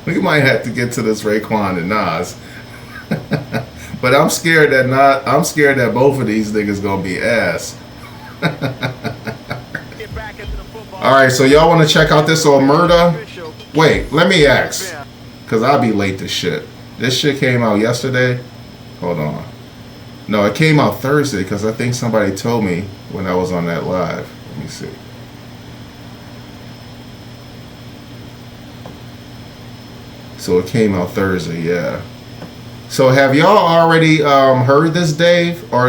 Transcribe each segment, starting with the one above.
We might have to get to this Raekwon and Nas. But I'm scared that both of these niggas gonna be ass. Alright, so y'all wanna check out this Omerta? Wait, let me ask. Cause I'll be late to shit. This shit came out yesterday. Hold on. No, it came out Thursday because I think somebody told me when I was on that live. Let me see. So it came out Thursday, yeah. So have y'all already heard this, Dave? Or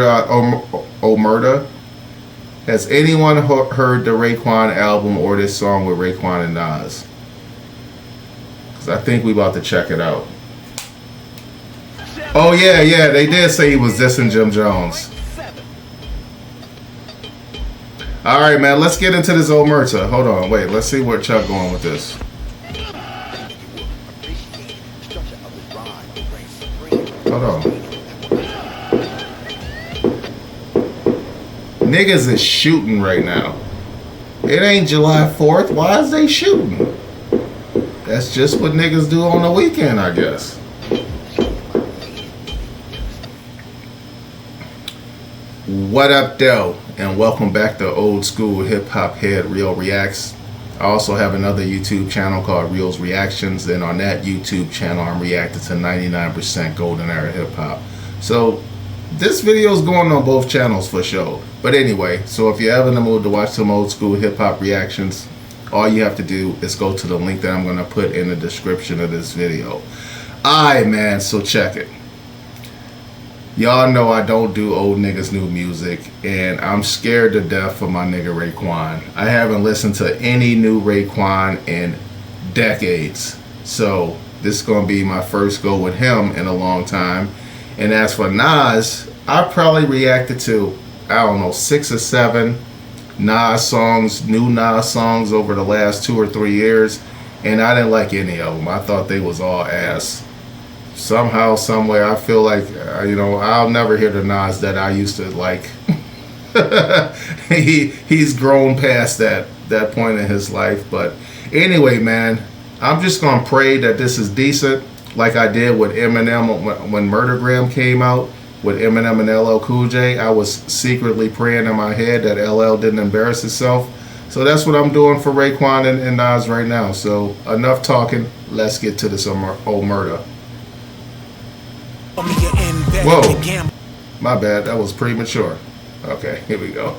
Omerta? Has anyone heard the Raekwon album or this song with Raekwon and Nas? Because I think we about to check it out. Oh yeah, they did say he was dissing Jim Jones. Alright, man, let's get into this Omerta. Hold on, wait, let's see where Chuck going with this. Hold on. Niggas is shooting right now. It ain't July 4th. Why is they shooting? That's just what niggas do on the weekend, I guess. What up, though? And welcome back to Old School Hip Hop Head Real Reacts. I also have another YouTube channel called Real's Reactions, and on that YouTube channel I'm reacting to 99% Golden Era Hip Hop. So this video is going on both channels for sure. But anyway, so if you're ever in the mood to watch some old school hip hop reactions, all you have to do is go to the link that I'm going to put in the description of this video. Alright, man, so check it. Y'all know I don't do old niggas new music, and I'm scared to death for my nigga Raekwon. I haven't listened to any new Raekwon in decades, so this is gonna be my first go with him in a long time. And as for Nas, I probably reacted to, I don't know, 6 or 7 Nas songs, new Nas songs over the last 2 or 3 years, and I didn't like any of them. I thought they was all ass. Somehow, somewhere, I feel like, I'll never hear the Nas that I used to like. He's grown past that point in his life. But anyway, man, I'm just going to pray that this is decent, like I did with Eminem when Murdergram came out, with Eminem and LL Cool J. I was secretly praying in my head that LL didn't embarrass himself. So that's what I'm doing for Raekwon and Nas right now. So enough talking. Let's get to this Omerta. Whoa, my bad, that was premature. Okay, here we go.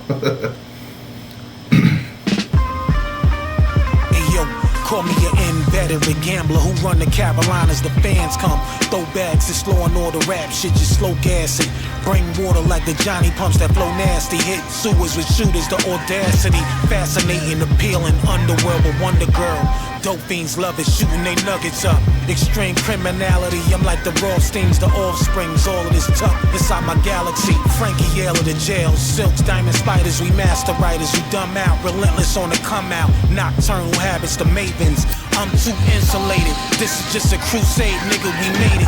Call me an inveterate gambler who run the Carolinas. The fans come, throw bags, it's slow and all the rap shit, just slow gas it. Bring water like the Johnny pumps that flow nasty. Hit sewers with shooters, the audacity. Fascinating, appealing, underworld with Wonder Girl. Dope fiends love it, shooting they nuggets up. Extreme criminality, I'm like the Rothsteins, the offsprings, all of this tough inside my galaxy. Frankie Yale of the jail, silks, diamond spiders, we master writers, we dumb out, relentless on the come out. Nocturnal habits, the mavens, I'm too insulated. This is just a crusade, nigga, we made it.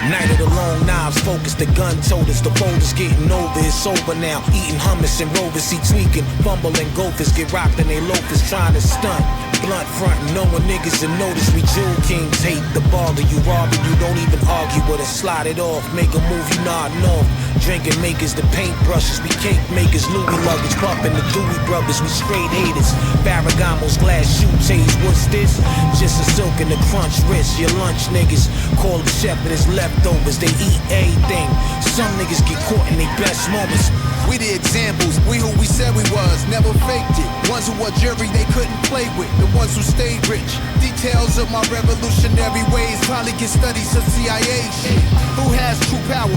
Night of the long knives, focus, the gun told us. The boulder's getting over, it's over now. Eating hummus and rovers, he tweaking. Fumbling gophers, get rocked and they loafers trying to stunt. Blunt frontin', knowing niggas and notice we jewel kings. Hate the baller, you robbing, you don't even argue with us. Slide it off, make a move, you nodding off. Drinking makers, the paint brushes, we cake makers. Louis luggage, pumping the Dewey brothers, we straight haters. Ferragamo's glass shoe taste, what's this? Just a silk and the crunch wrist. Your lunch niggas, call the chef and his leftovers, they eat everything. Some niggas get caught in their best moments. We the examples, we who we said we was, never faked it. Ones who were jury they couldn't play with, the ones who stayed rich. Details of my revolutionary ways probably get studies of CIA shit. Who has true power?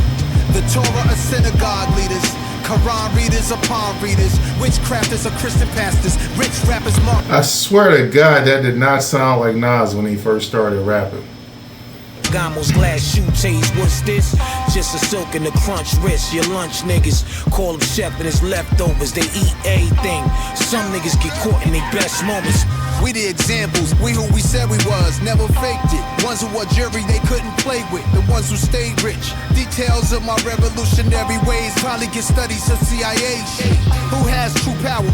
The Torah or synagogue leaders, Quran readers or palm readers, witchcrafters or Christian pastors, rich rappers mark. I swear to God, that did not sound like Nas when he first started rapping. Ferragamos, glass shoe taste. What's this? Just a silk and a crunch wrist. Your lunch niggas call them chef and it's leftovers. They eat everything. Some niggas get caught in their best moments. We the examples, we who we said we was, never faked it. Ones who were jury they couldn't play with, the ones who stayed rich. Details of my revolutionary ways probably get studies of CIA shit. Who has true power?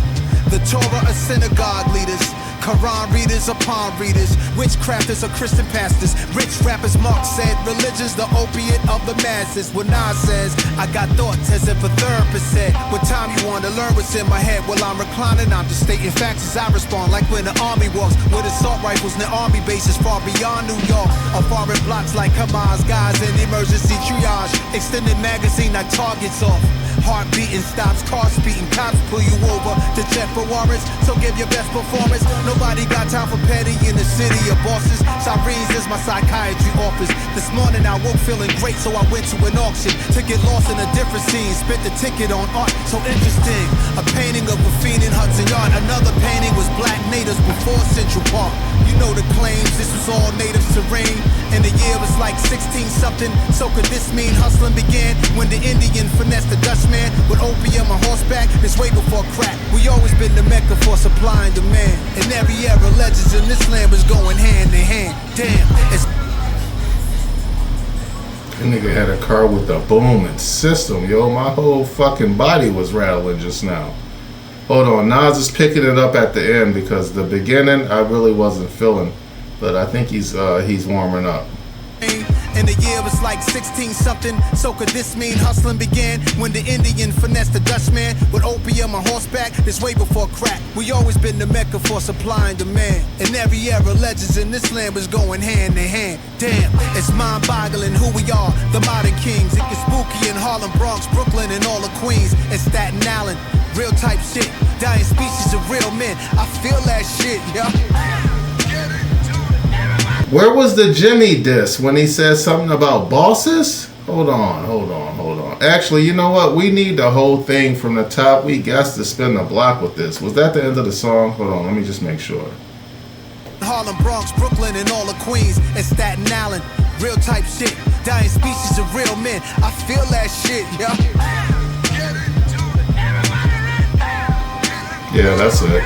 The Torah or synagogue leaders, Quran readers or palm readers, witchcrafters or Christian pastors, rich rappers. Mark said, religion's the opiate of the masses. When Nas says, I got thoughts as if a therapist said, what time you want to learn what's in my head? While I'm reclining, I'm just stating facts as I respond. Like when the army walks with assault rifles near army bases far beyond New York, or foreign blocks like Hamas, guys in emergency triage. Extended magazine like targets off. Heart beating stops, car speeding, cops pull you over to check for warrants. So give your best performance. Nobody got time for petty in the city of bosses. Sirens is my psychiatry office. This morning I woke feeling great, so I went to an auction to get lost in a different scene. Spent the ticket on art, so interesting. A painting of a fiend in Hudson Yard. Another painting was black natives before Central Park. You know the claims, this was all native terrain. And the year was like 16 something. So could this mean hustling began when the Indian finessed the Dutchman with opium on horseback? This way before crack. We always been the mecca for supply and demand. In every era, legends in this land was going hand in hand. Damn, it's That nigga had a car with a booming system, yo. My whole fucking body was rattling just now. Hold on, Nas is picking it up at the end because the beginning I really wasn't feeling, but I think he's warming up. and the year was like 16 something. So could this mean hustling began when the Indian finessed the Dutchman with opium on horseback? This way before crack. We always been the mecca for supply and demand. In every era, legends in this land was going hand in hand. Damn, it's mind-boggling who we are, the modern kings. It gets spooky in Harlem, Bronx, Brooklyn, and all of Queens, and Staten Island. Real type shit, dying species of real men. I feel that shit, yo. Where was the Jimmy diss when he said something about bosses? Hold on. Actually, you know what? We need the whole thing from the top. We got to spin the block with this. Was that the end of the song? Hold on, let me just make sure. Harlem, Bronx, Brooklyn, and all of Queens, and Staten Island. Real type shit, dying species of real men. I feel that shit, yo. Yeah, that's it.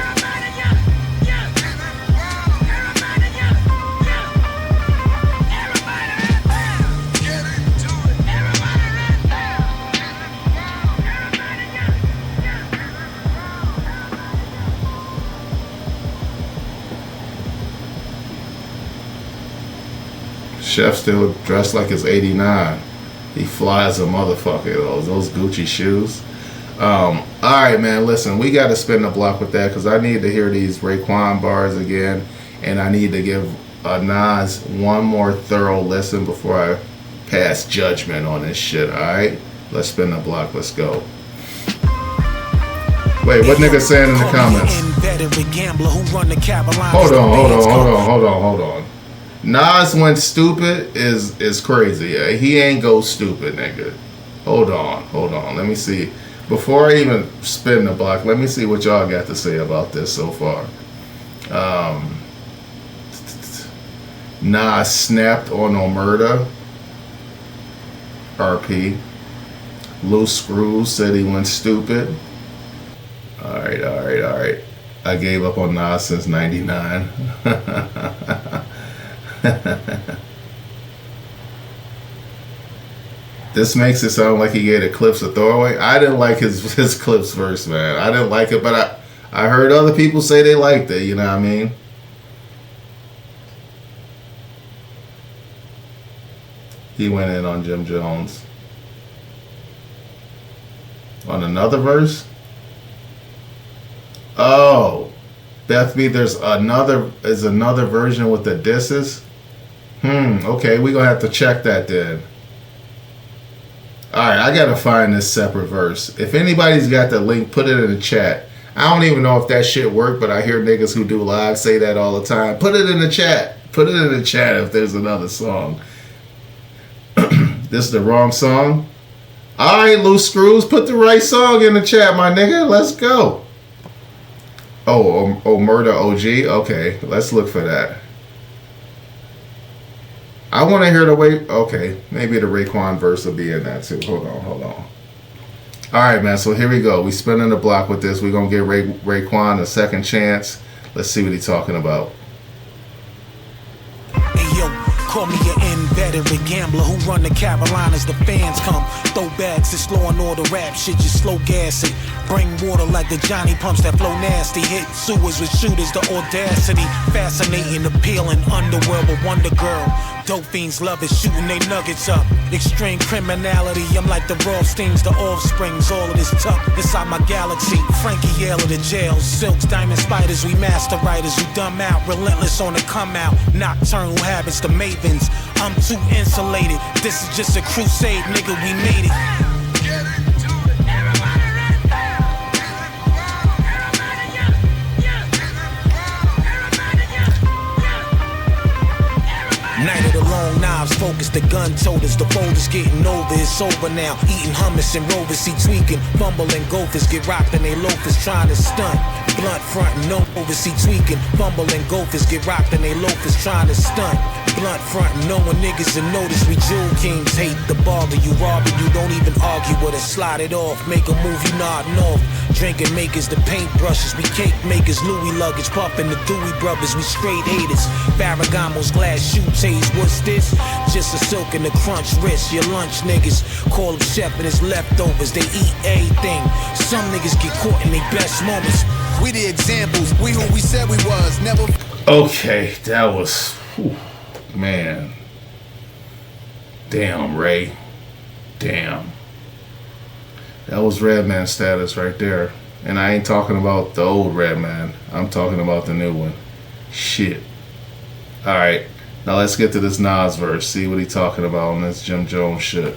Chef still dressed like it's 89. He flies a motherfucker, those Gucci shoes. Alright, man, listen, we got to spin the block with that because I need to hear these Raekwon bars again, and I need to give Nas one more thorough listen before I pass judgment on this shit. Alright, let's spin the block. Let's go. Wait, what nigga saying in the comments? Hold on. Nas went stupid is crazy. He ain't go stupid, nigga. Hold on. Let me see. Before I even spin the block, let me see what y'all got to say about this so far. Nas snapped on Omerta. RP. Loose Screws said he went stupid. Alright. I gave up on Nas since 99. This makes it sound like he gave the Clips a throwaway. I didn't like his Clips verse, man. I didn't like it, but I heard other people say they liked it, you know what I mean? He went in on Jim Jones. On another verse? Oh, Beth B, there's another version with the disses? Okay, we're gonna have to check that then. Alright, I gotta find this separate verse. If anybody's got the link, put it in the chat. I don't even know if that shit worked, but I hear niggas who do live say that all the time. Put it in the chat. Put it in the chat if there's another song. This is the wrong song? Alright, Loose Screws, put the right song in the chat, my nigga. Let's go. Oh, Omerta OG? Okay, let's look for that. I want to hear the way. Okay, maybe the Raekwon verse will be in that too. Hold on. All right, man. So here we go. We spinning the block with this. We're gonna give Raekwon a second chance. Let's see what he's talking about. Hey yo, call me an inveterate gambler who run the Carolinas. The fans come, throw bags, it's law and order rap shit, just slow gas it. Bring water like the Johnny pumps that flow nasty. Hit sewers with shooters, the audacity. Fascinating, appealing, underworld, but Wonder Girl. Dope fiends love it, shooting they nuggets up. Extreme criminality, I'm like the Rothsteins, the offsprings. All of this tuck inside my galaxy. Frankie Yale of the jail, silks, diamond spiders. We master writers who dumb out, relentless on the come out. Nocturnal habits, the mavens. I'm too insulated. This is just a crusade, nigga. We made it. Night of the long knives, focus the gun toters. The folders getting over, it's over now. Eating hummus and rovers, see tweaking. Fumbling gophers, get rocked and they loafers trying to stunt. Blunt front, no oversee tweaking. Fumbling gophers, get rocked and they loafers trying to stunt. Blunt front, knowing niggas and notice we jewel kings. Hate the bother you, robbing you, don't even argue with us. Slide it off, make a move, you nodding off. Drinking makers, the paint brushes, we cake makers. Louis luggage, puffin' the Dewey brothers, we straight haters. Ferragamo's glass shoe taste, what's this? Just a silk and a crunch wrist. Your lunch niggas, call them chef and his leftovers. They eat everything. Some niggas get caught in their best moments. We the examples, we who we said we was, never. Okay, that was, whew, man. Damn, Ray. Damn. That was Redman status right there. And I ain't talking about the old Redman. I'm talking about the new one. Shit. Alright. Now let's get to this Nas verse. See what he talking about on this Jim Jones shit.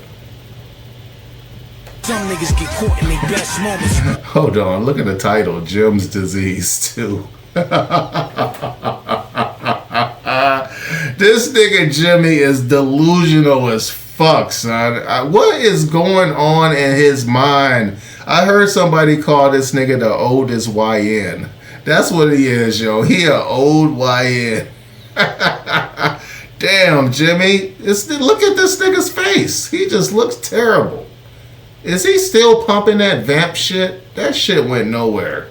Some niggas get caught in their best moments. Hold on. Look at the title. Jim's Disease too. This nigga Jimmy is delusional as fuck, son. What is going on in his mind? I heard somebody call this nigga the oldest YN. That's what he is, yo. He a old YN. Damn, Jimmy. Look at this nigga's face. He just looks terrible. Is he still pumping that vamp shit? That shit went nowhere.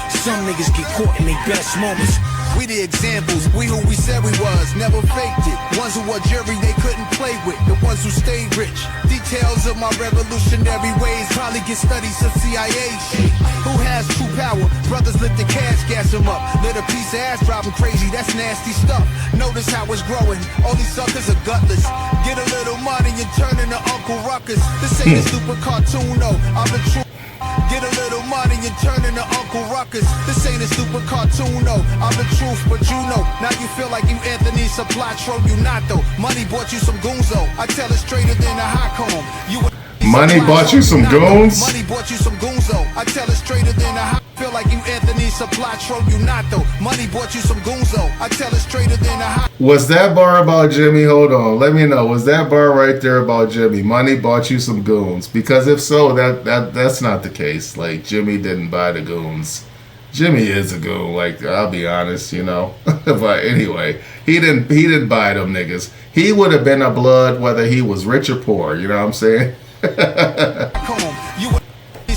Some niggas get caught in their best moments. We the examples, we who we said we was, never faked it. Ones who were jury they couldn't play with, the ones who stayed rich. Details of my revolutionary ways probably get studies of CIA shit. Who has true power? Brothers lift the cash, gas them up. Lit a piece of ass, drive them crazy, that's nasty stuff. Notice how it's growing, all these suckers are gutless. Get a little money and turn into Uncle Ruckus. This ain't a stupid cartoon, no, I'm the truth. Get a little money and turn into Uncle Ruckus. This ain't a stupid cartoon, no. I'm the truth, but you know. Now you feel like you Anthony Supplatro, you not though. Money bought you some goonzo. I tell it straighter than a hot comb. Money bought you some goons? Money bought you some goonzo. I tell it straighter than a hot. Feel like you Anthony Supplatro, you not though. Money bought you some goonzo. I tell it straighter than a hot. Was that bar about Jimmy? Hold on, let me know. Was that bar right there about Jimmy? Money bought you some goons? Because if so, that's not the case. Like, Jimmy didn't buy the goons. Jimmy is a goon. Like, I'll be honest, you know. But anyway, he didn't buy them niggas. He would have been a blood whether he was rich or poor. You know what I'm saying? Come on, you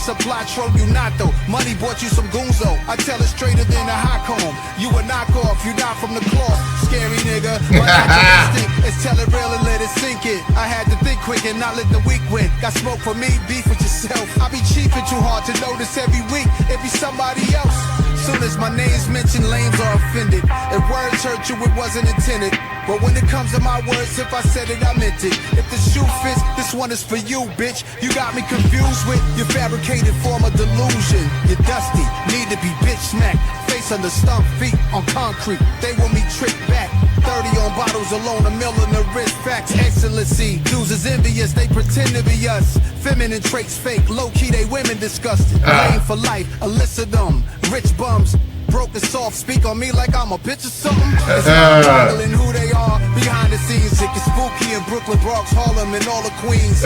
Supplatro, you not though. Money bought you some goonzo. I tell it straighter than a hot comb. You a knockoff, you not from the cloth. Scary nigga, but I just let's tell it real and let it sink in. I had to think quick and not let the weak win. Got smoke for me, beef with yourself. I be cheaping too hard to notice every week. It be somebody else. Soon as my name's mentioned, lanes are offended. If words hurt you, it wasn't intended. But when it comes to my words, if I said it, I meant it. If the shoe fits, this one is for you, bitch. You got me confused with your fabricated form of delusion. You're dusty, need to be bitch smacked. Face under stump, feet on concrete. They want me tricked back. 30 on bottles alone, a mill in the wrist. Facts, excellency. Dudes is envious, they pretend to be us. Feminine traits fake, low-key, they women disgusted. Blame for life, illicit them. Rich bums, broken soft, speak on me like I'm a bitch or something. It's not who they are behind the scenes. It gets spooky in Brooklyn, Bronx, Harlem, and all the Queens.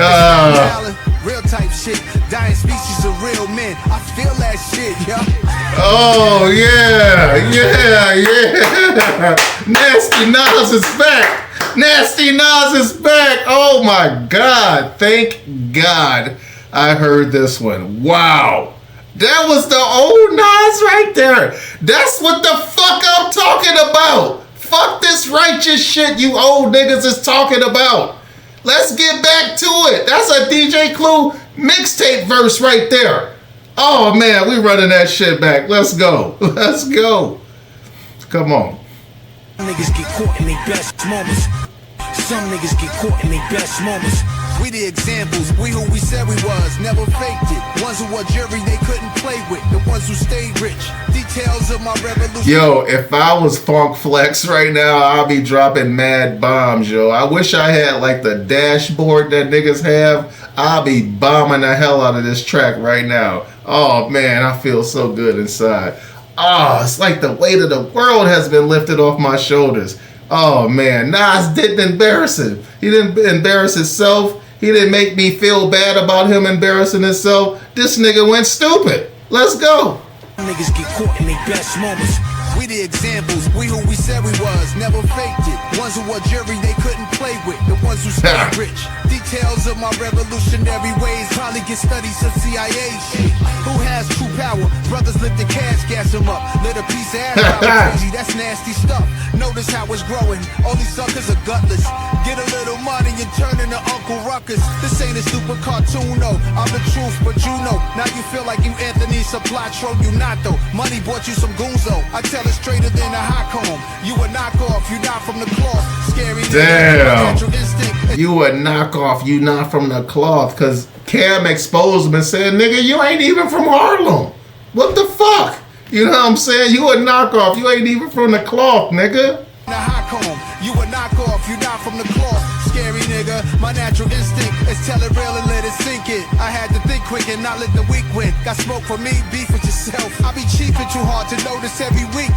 Real type shit, dying species of real men. I feel that shit, yo. Oh yeah. Nasty Nas is back. Nasty Nas is back. Oh my God. Thank God I heard this one. Wow. That was the old Nas right there. That's what the fuck I'm talking about. Fuck this righteous shit you old niggas is talking about. Let's get back to it. That's a DJ Clue mixtape verse right there. Oh man, we running that shit back. Let's go. Let's go. Come on. Niggas get caught in their best moments. Some niggas get caught in their best moments. We the examples, we who we said we was, never faked it. Ones who were jury they couldn't play with, the ones who stayed rich. Details of my revolution. Yo, if I was Funk Flex right now, I'll be dropping mad bombs, yo. I wish I had like the dashboard that niggas have. I'll be bombing the hell out of this track right now. Oh man, I feel so good inside. Oh, it's like the weight of the world has been lifted off my shoulders. Oh man, Nas didn't embarrass him. He didn't embarrass himself. He didn't make me feel bad about him embarrassing himself. This nigga went stupid. Let's go. Niggas get caught in their best moments. We the examples, we who we said we was, never faked it. Ones who were jury they couldn't play with, the ones who stayed rich. Details of my revolutionary ways probably get studied some CIA shit. Who has true power? Brothers lift the cash, gas them up. Lit a piece of ass out crazy, that's nasty stuff. Notice how it's growing, all these suckers are gutless. Get a little money and turn into Uncle Ruckus. This ain't a stupid cartoon, no. I'm the truth, but you know. Now you feel like you Anthony Supply-Tro, you not though. Money bought you some goonzo. I tell it straighter than a hot comb. You a knockoff, you not from the cloth. Scary. Damn. You a knockoff, you not from the cloth. Cause Cam exposed him and said, nigga, you ain't even from Harlem. What the fuck? You know what I'm saying? You a knockoff, you ain't even from the cloth, nigga. A hot comb. You a knockoff, you not from the cloth. Scary nigga, my natural instinct is tell it real and let it sink it. I had to think quick and not let the weak win. Got smoke for me, beef with yourself. I be cheaping too hard to notice every week.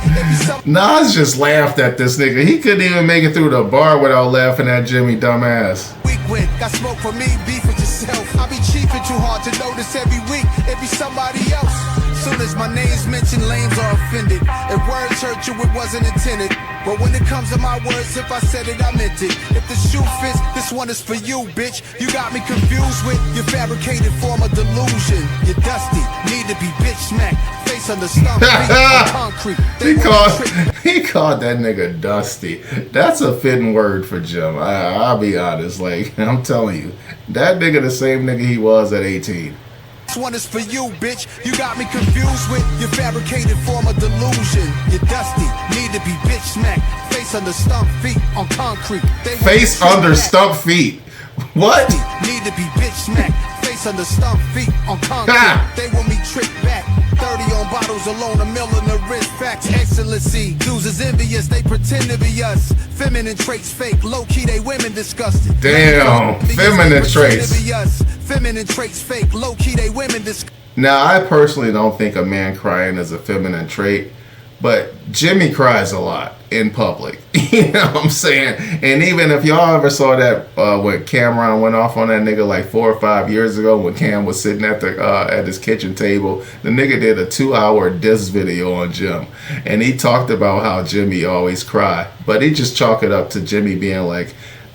Nas just laughed at this nigga. He couldn't even make it through the bar without laughing at Jimmy dumbass. Weak win, got smoke for me, beef with yourself. I be cheaping too hard to notice every week. It be somebody else. Soon as my name's mentioned, lames are offended. If words hurt you, it wasn't intended. But when it comes to my words, if I said it, I meant it. If the shoe fits, this one is for you, bitch. You got me confused with your fabricated form of delusion. You're dusty, need to be bitch smacked. Face on the stump, on concrete. He called that nigga Dusty. That's a fitting word for Jim. I'll be honest. Like, I'm telling you, that nigga the same nigga he was at 18. This one is for you, bitch. You got me confused with your fabricated form of delusion. You're dusty, need to be bitch smacked. Face under stump feet on concrete. Face under stump feet. What? Need to be bitch smacked. Face under stump feet on concrete. They want me tricked back. 30 on bottles alone, a mill in the wrist. Facts, excellency. Dudes is envious, they pretend to be us. Feminine traits fake, low key they women disgusted. Damn, feminine traits. Feminine traits fake, low key they women disgusted. Now, I personally don't think a man crying is a feminine trait, but Jimmy cries a lot in public. You know what I'm saying? And even if y'all ever saw that when Cameron went off on that nigga like 4 or 5 years ago when Cam was sitting at the at his kitchen table, the nigga did a 2-hour diss video on Jim. And he talked about how Jimmy always cry. But he just chalked it up to Jimmy being like,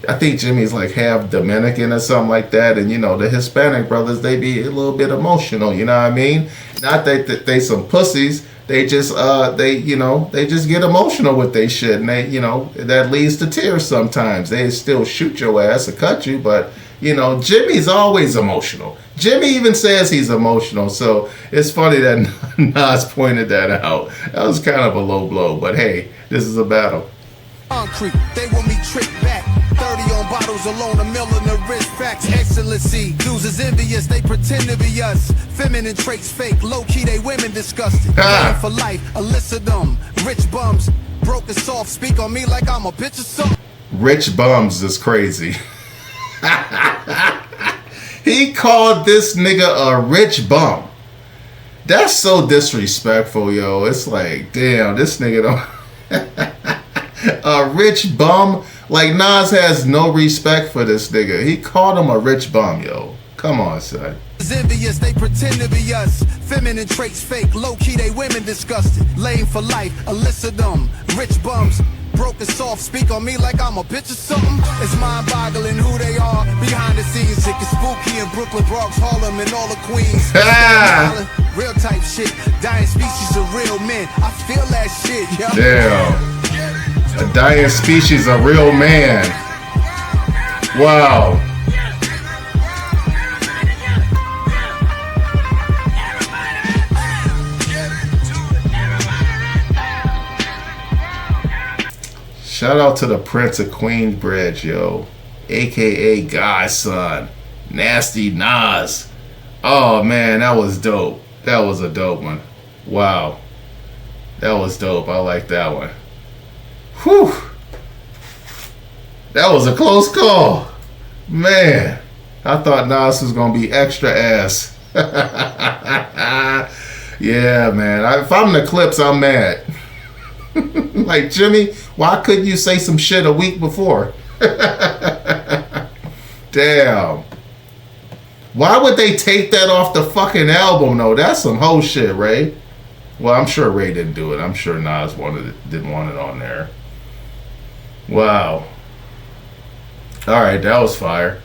I think Jimmy's like half Dominican or something like that. And, you know, the Hispanic brothers, they be a little bit emotional, you know what I mean? Not that they some pussies. They just, they just get emotional with they shit. And they, you know, that leads to tears sometimes. They still shoot your ass or cut you. But, you know, Jimmy's always emotional. Jimmy even says he's emotional. So it's funny that Nas pointed that out. That was kind of a low blow. But, hey, this is a battle. Concrete, they want me tricked back. 30 on bottles alone, a mill in the wrist. Facts, excellency. Dudes is envious, they pretend to be us. Feminine traits fake, low key they women disgusted. For life, elicit them. Rich bums, broken soft, speak on me like I'm a bitch or something. Rich bums is crazy. He called this nigga a rich bum. That's so disrespectful, yo. It's like, damn, this nigga don't. A rich bum? Like, Nas has no respect for this nigga. He called him a rich bum, yo. Come on, son. Envious, they pretend to be us. Feminine traits fake, low key they women disgusted. Lame for life, elicit them. Rich bums, broken soft, speak on me like I'm a bitch or something. It's mind-boggling who they are behind the scenes. It gets spooky in Brooklyn, Bronx, Harlem, and all the Queens. Real type shit, dying species of real men. I feel that shit, yo. Damn. A dying species of real man. Wow. Shout out to the Prince of Queensbridge, yo. AKA Godson. Nasty Nas. Oh man, that was dope. That was a dope one. Wow. That was dope. I like that one. Whew. That was a close call. Man. I thought Nas was going to be extra ass. Yeah, man. If I'm the Clips, I'm mad. Like, Jimmy, why couldn't you say some shit a week before? Damn. Why would they take that off the fucking album, though? That's some whole shit, Ray. Well, I'm sure Ray didn't do it. I'm sure Nas didn't want it on there. Wow. All right, that was fire.